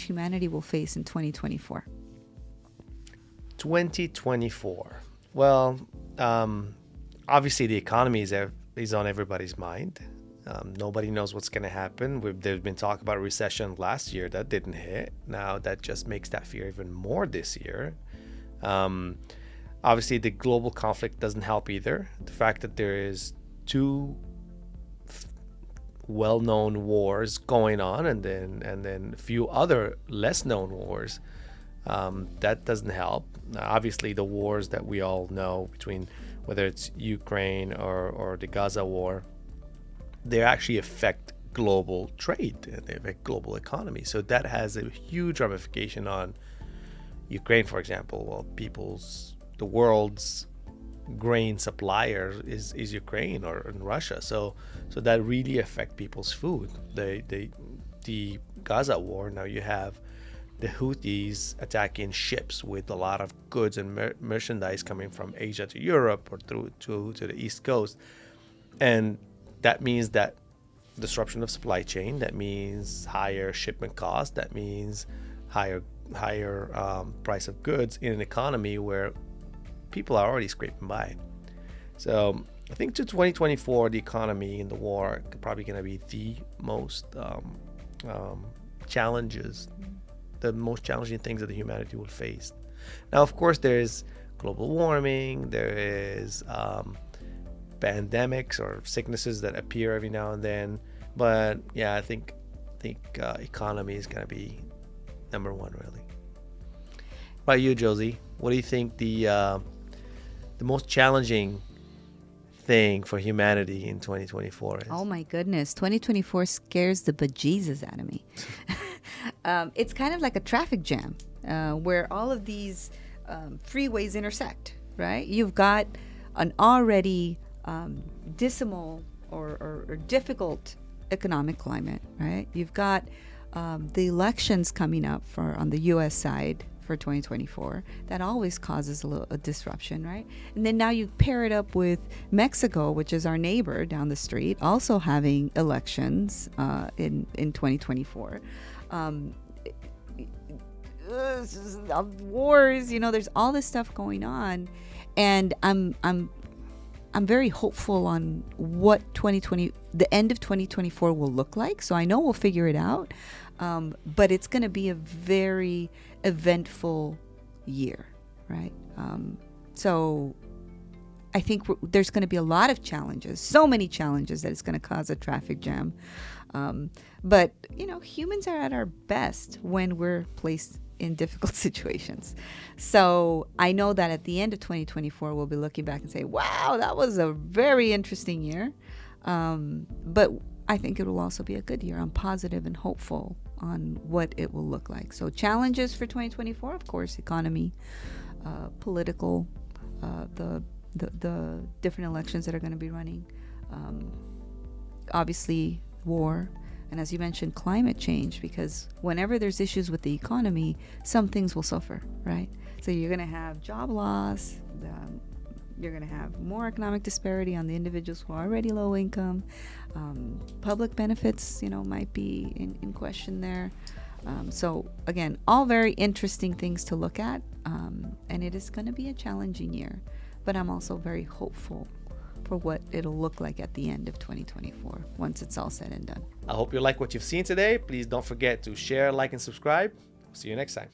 humanity will face in 2024? 2024. Well, obviously the economy is on everybody's mind. Nobody knows what's going to happen. There's been talk about a recession last year that didn't hit. Now that just makes that fear even more this year. Obviously, the global conflict doesn't help either. The fact that there is two well-known wars going on, and then a few other less-known wars, that doesn't help. Obviously, the wars that we all know, between whether it's Ukraine or the Gaza war, they actually affect global trade, they affect global economy. So that has a huge ramification on Ukraine, for example. Well, the world's grain supplier is Ukraine or in Russia. So that really affect people's food. The Gaza war, now you have the Houthis attacking ships with a lot of goods and merchandise coming from Asia to Europe or through to the East Coast. And that means that disruption of supply chain, that means higher shipment costs, that means higher price of goods in an economy where people are already scraping by. So I think to 2024, the economy and the war are probably going to be the most the most challenging things that the humanity will face. Now, of course, there is global warming, there is pandemics or sicknesses that appear every now and then. But yeah, I think economy is going to be number one, really. What about you, Josie? What do you think the most challenging thing for humanity in 2024 is? Oh my goodness, 2024 scares the bejesus out of me. It's kind of like a traffic jam where all of these freeways intersect, right? You've got an already dismal or difficult economic climate, right? You've got the elections coming up on the U.S. side for 2024. That always causes a disruption, right? And then now you pair it up with Mexico, which is our neighbor down the street, also having elections in 2024. Wars, there's all this stuff going on, and I'm very hopeful on what the end of 2024 will look like. So I know we'll figure it out, but it's going to be a very eventful year, right? So I think there's going to be a lot of challenges, so many challenges that it's going to cause a traffic jam. But humans are at our best when we're placed in difficult situations. So I know that at the end of 2024, we'll be looking back and say, wow, that was a very interesting year. But I think it will also be a good year. I'm positive and hopeful on what it will look like. So challenges for 2024, of course, economy, political, the different elections that are going to be running, obviously war, and as you mentioned, climate change, because whenever there's issues with the economy, some things will suffer, right? So you're going to have job loss, you're going to have more economic disparity on the individuals who are already low income. Public benefits, might be in question there. So again, all very interesting things to look at, and it is going to be a challenging year, but I'm also very hopeful for what it'll look like at the end of 2024 once it's all said and done. I hope you like what you've seen today. Please don't forget to share, like, and subscribe. See you next time.